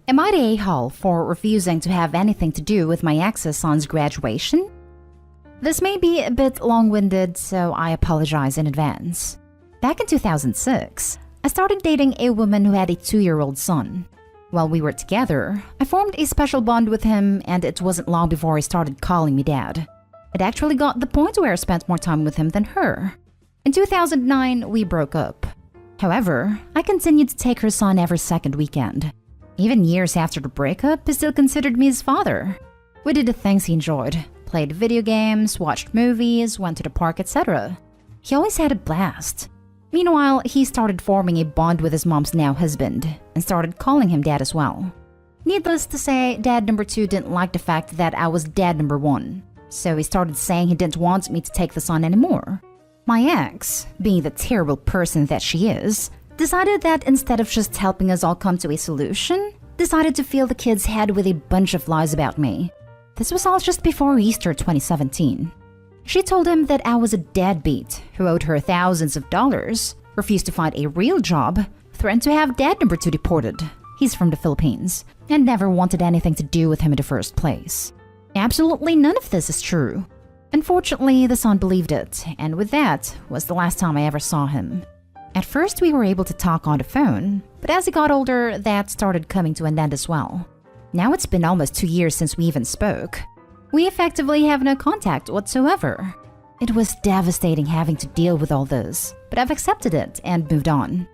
Am I the a-hole for refusing to have anything to do with my ex's son's graduation? This may be a bit long-winded, so I apologize in advance. Back in 2006, I started dating a woman who had a 2-year-old son. While we were together, I formed a special bond with him, and it wasn't long before he started calling me dad. It actually got the point where I spent more time with him than her. In 2009, we broke up. However, I continued to take her son every second weekend. Even years after the breakup, he still considered me his father. We did the things he enjoyed, played video games, watched movies, went to the park, etc. He always had a blast. Meanwhile, he started forming a bond with his mom's now husband and started calling him dad as well. Needless to say, dad number 2 didn't like the fact that I was dad number 1, so he started saying he didn't want me to take the son anymore. My ex, being the terrible person that she is, decided that instead of just helping us all come to a solution, decided to fill the kid's head with a bunch of lies about me. This was all just before Easter 2017. She told him that I was a deadbeat who owed her thousands of dollars, refused to find a real job, threatened to have dad number 2 deported. He's from the Philippines, and never wanted anything to do with him in the first place. Absolutely none of this is true. Unfortunately, the son believed it, and with that was the last time I ever saw him. At first, we were able to talk on the phone, but as he got older, that started coming to an end as well. Now it's been almost 2 years since we even spoke. We effectively have no contact whatsoever. It was devastating having to deal with all this, but I've accepted it and moved on.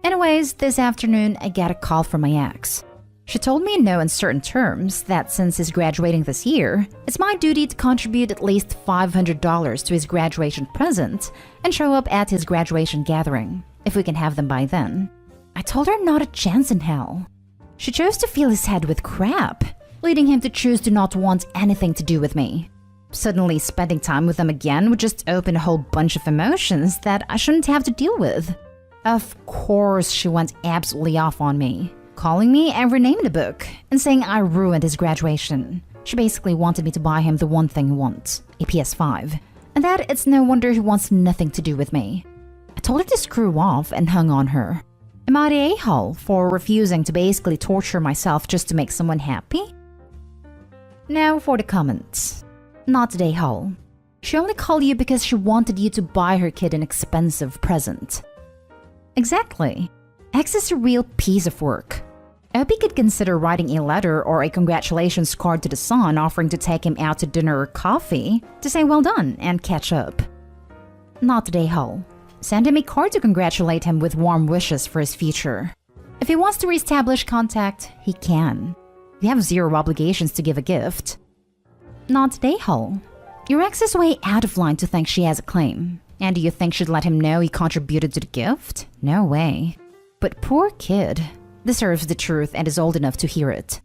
Anyways, this afternoon, I got a call from my ex. She told me in no uncertain terms that since he's graduating this year, it's my duty to contribute at least $500 to his graduation present and show up at his graduation gathering, if we can have them by then. I told her not a chance in hell. She chose to fill his head with crap, leading him to choose to not want anything to do with me. Suddenly, spending time with him again would just open a whole bunch of emotions that I shouldn't have to deal with. Of course, she went absolutely off on me, calling me every name in the book and saying I ruined his graduation. She basically wanted me to buy him the one thing he wants, a PS5, and that it's no wonder he wants nothing to do with me. I told her to screw off and hung on her. Am I the a-hole for refusing to basically torture myself just to make someone happy? Now for the comments. Not the a-hole. She only called you because she wanted you to buy her kid an expensive present. Exactly. X is a real piece of work. I hope he could consider writing a letter or a congratulations card to the son offering to take him out to dinner or coffee to say well done and catch up. Not the a-hole. Send him a card to congratulate him with warm wishes for his future. If he wants to reestablish contact, he can. You have zero obligations to give a gift. Not the a-hole. Your ex is way out of line to think she has a claim. And do you think she'd let him know he contributed to the gift? No way. But poor kid deserves the truth and is old enough to hear it.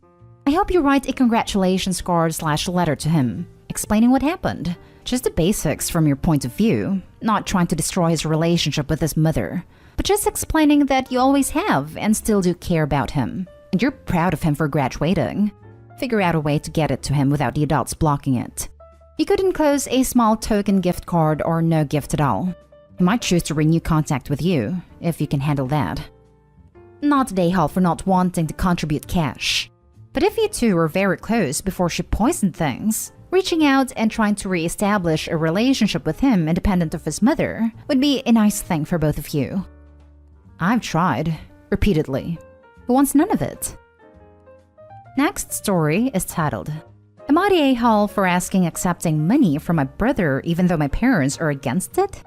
I hope you write a congratulations card/letter to him, explaining what happened. Just the basics from your point of view, not trying to destroy his relationship with his mother, but just explaining that you always have and still do care about him, and you're proud of him for graduating. Figure out a way to get it to him without the adults blocking it. You could enclose a small token gift card or no gift at all. He might choose to renew contact with you, if you can handle that. Not the a-hole for not wanting to contribute cash. But if you two were very close before she poisoned things, reaching out and trying to re-establish a relationship with him independent of his mother would be a nice thing for both of you. I've tried, repeatedly. Who wants none of it? Next story is titled, Am I the a-hole for accepting money from my brother even though my parents are against it?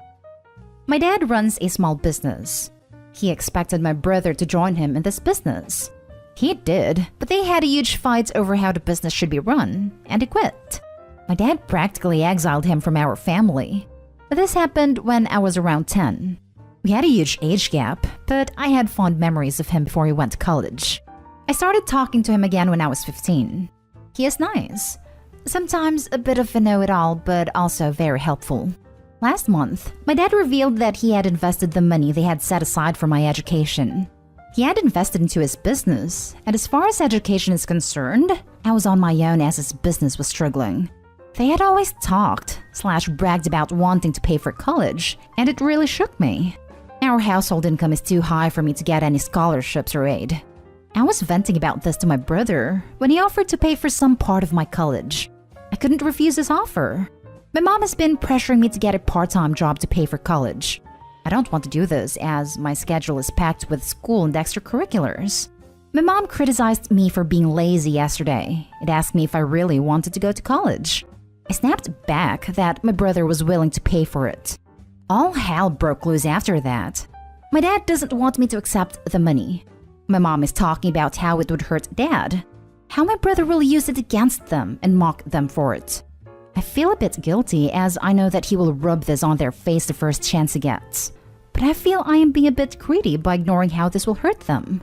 My dad runs a small business. He expected my brother to join him in this business. He did, but they had a huge fight over how the business should be run, and he quit. My dad practically exiled him from our family. This happened when I was around 10. We had a huge age gap, but I had fond memories of him before he went to college. I started talking to him again when I was 15. He is nice. Sometimes a bit of a know-it-all, but also very helpful. Last month, my dad revealed that he had invested the money they had set aside for my education. He had invested into his business, and as far as education is concerned, I was on my own as his business was struggling. They had always talked/bragged about wanting to pay for college, and it really shook me. Our household income is too high for me to get any scholarships or aid. I was venting about this to my brother when he offered to pay for some part of my college. I couldn't refuse his offer. My mom has been pressuring me to get a part-time job to pay for college. I don't want to do this as my schedule is packed with school and extracurriculars. My mom criticized me for being lazy yesterday and asked me if I really wanted to go to college. I snapped back that my brother was willing to pay for it. All hell broke loose after that. My dad doesn't want me to accept the money. My mom is talking about how it would hurt Dad, how my brother will use it against them and mock them for it. I feel a bit guilty as I know that he will rub this on their face the first chance he gets. But I feel I am being a bit greedy by ignoring how this will hurt them.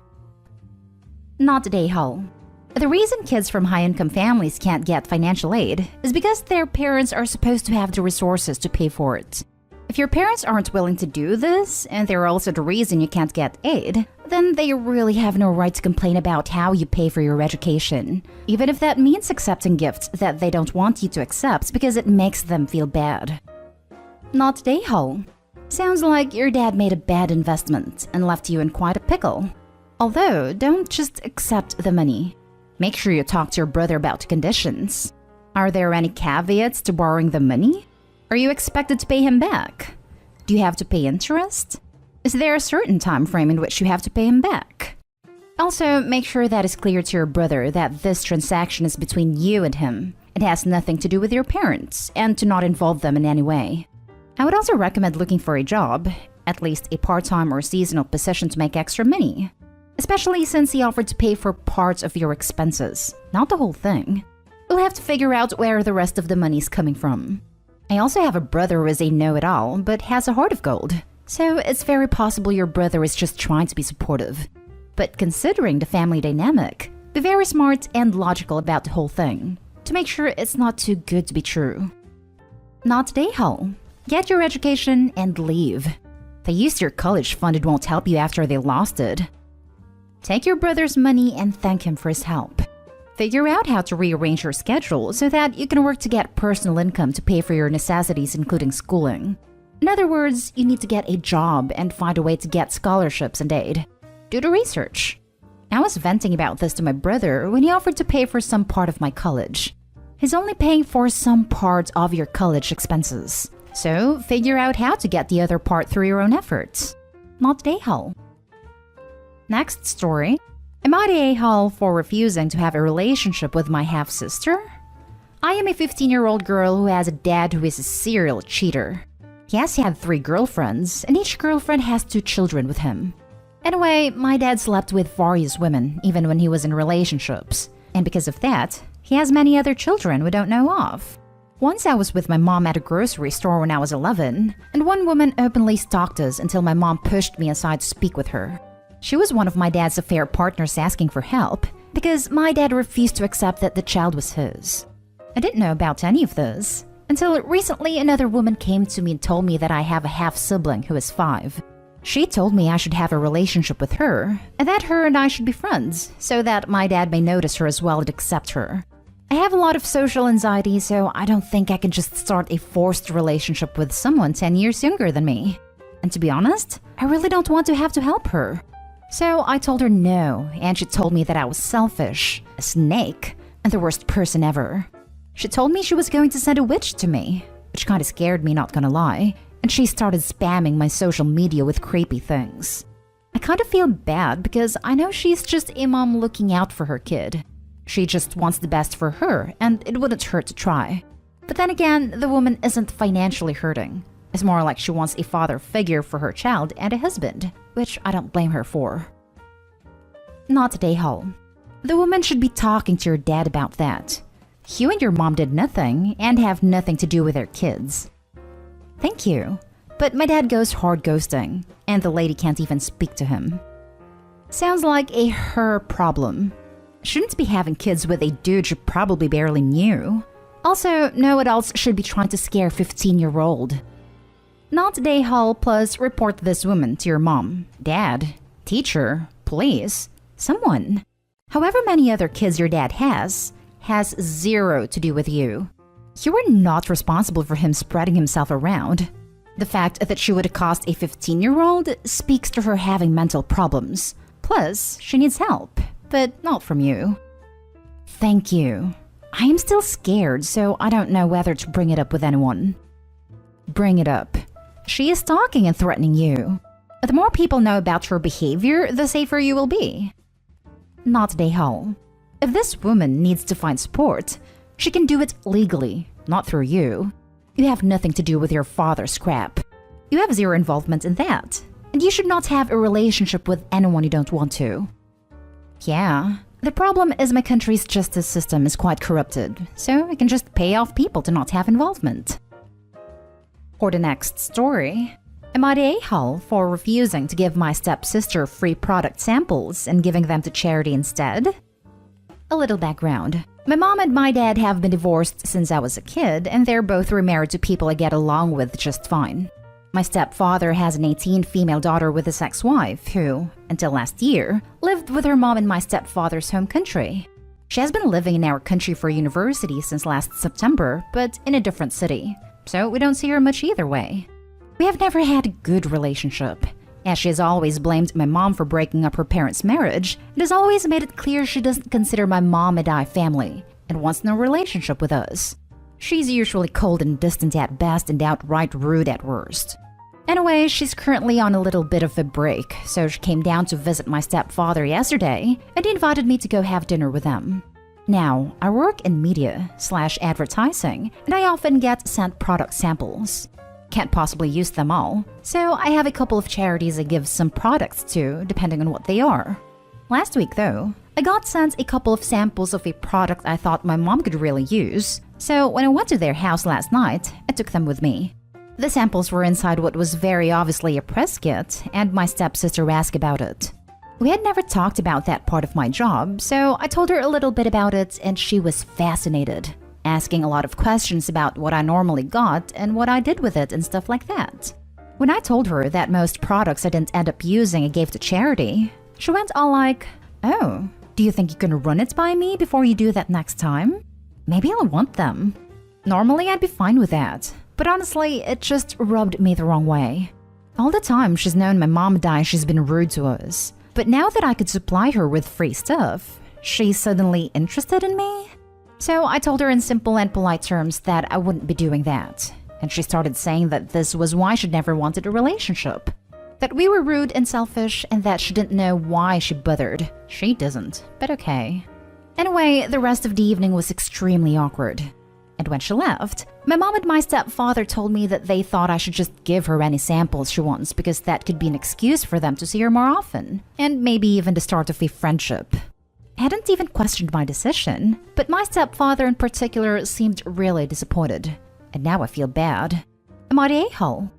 Not today, Hull. The reason kids from high-income families can't get financial aid is because their parents are supposed to have the resources to pay for it. If your parents aren't willing to do this, and they're also the reason you can't get aid, then they really have no right to complain about how you pay for your education, even if that means accepting gifts that they don't want you to accept because it makes them feel bad. Not today, Hull. Sounds like your dad made a bad investment and left you in quite a pickle. Although, don't just accept the money. Make sure you talk to your brother about conditions. Are there any caveats to borrowing the money? Are you expected to pay him back? Do you have to pay interest? Is there a certain time frame in which you have to pay him back? Also, make sure that it's clear to your brother that this transaction is between you and him. It has nothing to do with your parents, and to not involve them in any way. I would also recommend looking for a job, at least a part-time or seasonal position to make extra money. Especially since he offered to pay for parts of your expenses, not the whole thing. We'll have to figure out where the rest of the money is coming from. I also have a brother who is a know-it-all, but has a heart of gold. So it's very possible your brother is just trying to be supportive. But considering the family dynamic, be very smart and logical about the whole thing, to make sure it's not too good to be true. Not today, Hull. Get your education and leave. The use your college fund it won't help you after they lost it. Take your brother's money and thank him for his help. Figure out how to rearrange your schedule so that you can work to get personal income to pay for your necessities, including schooling. In other words, you need to get a job and find a way to get scholarships and aid. Do the research. I was venting about this to my brother when he offered to pay for some part of my college. He's only paying for some part of your college expenses. So figure out how to get the other part through your own efforts. Not today, Hull. Next story. Am I the a-hole for refusing to have a relationship with my half-sister? I am a 15-year-old girl who has a dad who is a serial cheater. He has had 3 girlfriends, and each girlfriend has 2 children with him. Anyway, my dad slept with various women, even when he was in relationships. And because of that, he has many other children we don't know of. Once I was with my mom at a grocery store when I was 11, and one woman openly stalked us until my mom pushed me aside to speak with her. She was one of my dad's affair partners asking for help because my dad refused to accept that the child was his. I didn't know about any of this until recently another woman came to me and told me that I have a half-sibling who is 5. She told me I should have a relationship with her and that her and I should be friends so that my dad may notice her as well and accept her. I have a lot of social anxiety, so I don't think I can just start a forced relationship with someone 10 years younger than me. And to be honest, I really don't want to have to help her. So I told her no, and she told me that I was selfish, a snake, and the worst person ever. She told me she was going to send a witch to me, which kinda scared me, not gonna lie, and she started spamming my social media with creepy things. I kinda feel bad because I know she's just a mom looking out for her kid. She just wants the best for her, and it wouldn't hurt to try. But then again, the woman isn't financially hurting. It's more like she wants a father figure for her child and a husband, which I don't blame her for. Not today, Hull. The woman should be talking to your dad about that. You and your mom did nothing and have nothing to do with their kids. Thank you, but my dad goes hard ghosting, and the lady can't even speak to him. Sounds like a her problem. Shouldn't be having kids with a dude you probably barely knew. Also, no adults should be trying to scare a 15-year-old. Not today, Hull, plus report this woman to your mom, dad, teacher, police, someone. However many other kids your dad has 0 to do with you. You are not responsible for him spreading himself around. The fact that she would accost a 15-year-old speaks to her having mental problems. Plus, she needs help, but not from you. Thank you. I am still scared, so I don't know whether to bring it up with anyone. Bring it up. She is stalking and threatening you. The more people know about your behavior, the safer you will be. Not Dehal. If this woman needs to find support, she can do it legally, not through you. You have nothing to do with your father's crap. You have zero involvement in that, and you should not have a relationship with anyone you don't want to. Yeah, the problem is my country's justice system is quite corrupted, so I can just pay off people to not have involvement. For the next story, am I the a-hole for refusing to give my stepsister free product samples and giving them to charity instead? A little background. My mom and my dad have been divorced since I was a kid, and they're both remarried to people I get along with just fine. My stepfather has an 18 female daughter with his ex-wife who, until last year, lived with her mom in my stepfather's home country. She has been living in our country for university since last September, but in a different city, so we don't see her much either way. We have never had a good relationship, as she has always blamed my mom for breaking up her parents' marriage and has always made it clear she doesn't consider my mom and I family and wants no relationship with us. She's usually cold and distant at best and outright rude at worst. Anyway, she's currently on a little bit of a break, so she came down to visit my stepfather yesterday and he invited me to go have dinner with them. Now, I work in media/advertising and I often get sent product samples. Can't possibly use them all, so I have a couple of charities I give some products to, depending on what they are. Last week though, I got sent a couple of samples of a product I thought my mom could really use, so when I went to their house last night, I took them with me. The samples were inside what was very obviously a press kit, and my stepsister asked about it. We had never talked about that part of my job, so I told her a little bit about it and she was fascinated, asking a lot of questions about what I normally got and what I did with it and stuff like that. When I told her that most products I didn't end up using I gave to charity, she went all like, "Oh, do you think you can run it by me before you do that next time? Maybe I'll want them." Normally I'd be fine with that, but honestly it just rubbed me the wrong way. All the time she's known my mom and I, she's been rude to us, but now that I could supply her with free stuff, she's suddenly interested in me? So I told her in simple and polite terms that I wouldn't be doing that, and she started saying that this was why she'd never wanted a relationship. That we were rude and selfish and that she didn't know why she bothered. She doesn't, but okay. Anyway, the rest of the evening was extremely awkward. And when she left, my mom and my stepfather told me that they thought I should just give her any samples she wants because that could be an excuse for them to see her more often, and maybe even the start of a friendship. I hadn't even questioned my decision, but my stepfather in particular seemed really disappointed, and now I feel bad. Am I the a-hole?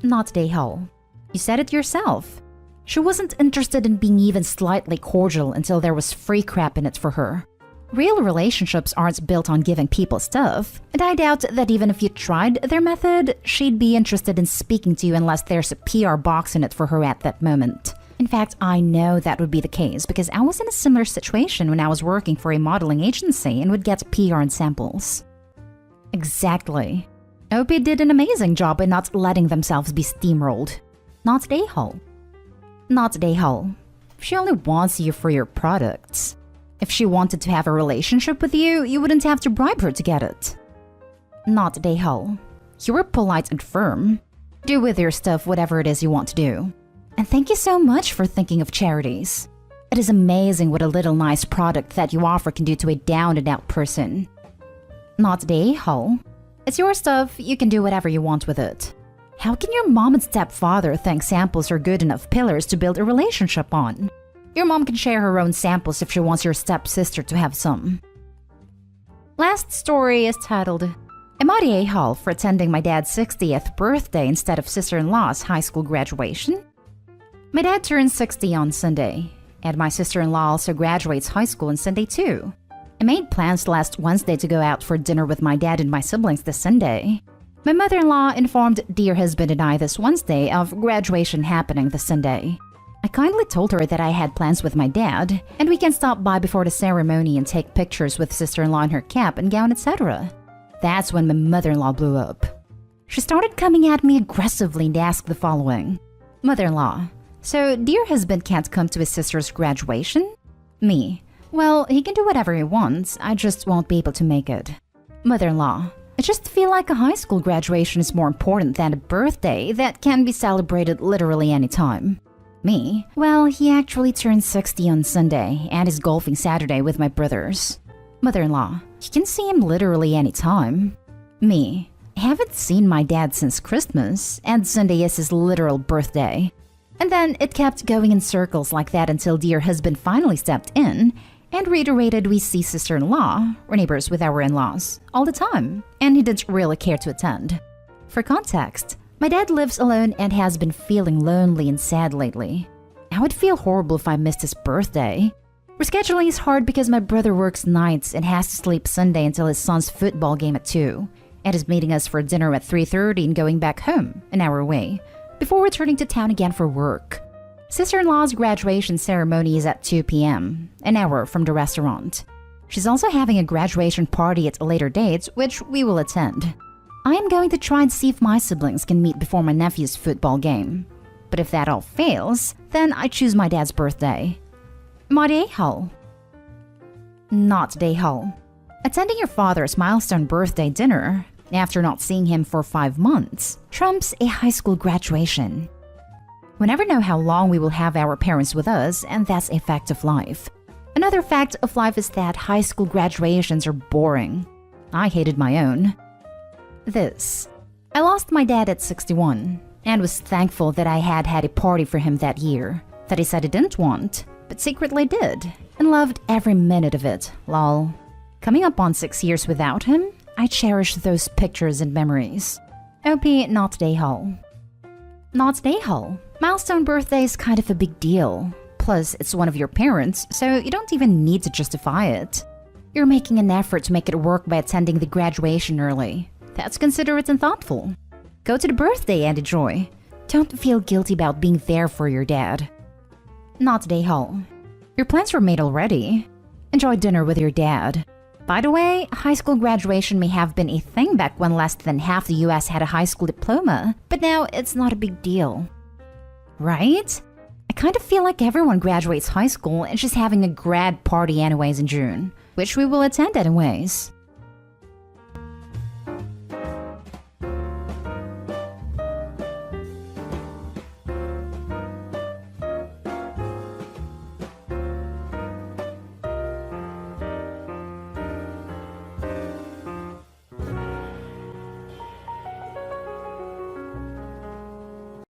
Not the a-hole. You said it yourself. She wasn't interested in being even slightly cordial until there was free crap in it for her. Real relationships aren't built on giving people stuff, and I doubt that even if you tried their method, she'd be interested in speaking to you unless there's a PR box in it for her at that moment. In fact, I know that would be the case because I was in a similar situation when I was working for a modeling agency and would get PR and samples. Exactly. OP did an amazing job by not letting themselves be steamrolled. Not the a-hole. Not the a-hole. She only wants you for your products. If she wanted to have a relationship with you, you wouldn't have to bribe her to get it. Not the a-hole. You were polite and firm. Do with your stuff whatever it is you want to do. And thank you so much for thinking of charities. It is amazing what a little nice product that you offer can do to a down-and-out person. Not the a-hole. It's your stuff, you can do whatever you want with it. How can your mom and stepfather think samples are good enough pillars to build a relationship on? Your mom can share her own samples if she wants your stepsister to have some. Last story is titled, Am I the a-hole for attending my dad's 60th birthday instead of sister-in-law's high school graduation? My dad turns 60 on Sunday, and my sister-in-law also graduates high school on Sunday too. I made plans last Wednesday to go out for dinner with my dad and my siblings this Sunday. My mother-in-law informed dear husband and I this Wednesday of graduation happening this Sunday. I kindly told her that I had plans with my dad, and we can stop by before the ceremony and take pictures with sister-in-law in her cap and gown, etc. That's when my mother-in-law blew up. She started coming at me aggressively and asked the following. Mother-in-law, So, dear husband can't come to his sister's graduation? Me. Well, he can do whatever he wants, I just won't be able to make it. Mother-in-law. I just feel like a high school graduation is more important than a birthday that can be celebrated literally any time. Me. Well, he actually turned 60 on Sunday and is golfing Saturday with my brothers. Mother-in-law. You can see him literally any time. Me. I haven't seen my dad since Christmas, and Sunday is his literal birthday. And then it kept going in circles like that until dear husband finally stepped in and reiterated we see sister-in-law, or neighbors with our in-laws, all the time, and he didn't really care to attend. For context, my dad lives alone and has been feeling lonely and sad lately. I would feel horrible if I missed his birthday. Rescheduling is hard because my brother works nights and has to sleep Sunday until his son's football game at 2, and is meeting us for dinner at 3:30 and going back home, an hour away, before returning to town again for work. Sister-in-law's graduation ceremony is at 2 p.m., an hour from the restaurant. She's also having a graduation party at a later date, which we will attend. I am going to try and see if my siblings can meet before my nephew's football game. But if that all fails, then I choose my dad's birthday. Mariehal. Not Dayhal. Attending your father's milestone birthday dinner, after not seeing him for 5 months, trumps a high school graduation. We never know how long we will have our parents with us, and that's a fact of life. Another fact of life is that high school graduations are boring. I hated my own. This. I lost my dad at 61, and was thankful that I had a party for him that year, that he said he didn't want, but secretly did, and loved every minute of it, lol. Coming up on 6 years without him, I cherish those pictures and memories. OP not Dayhal. Not Dayhal. Milestone birthday is kind of a big deal. Plus, it's one of your parents, so you don't even need to justify it. You're making an effort to make it work by attending the graduation early. That's considerate and thoughtful. Go to the birthday and enjoy. Don't feel guilty about being there for your dad. Not Dayhal. Your plans were made already. Enjoy dinner with your dad. By the way, high school graduation may have been a thing back when less than half the US had a high school diploma, but now it's not a big deal. Right? I kind of feel like everyone graduates high school and just having a grad party anyways in June, which we will attend anyways.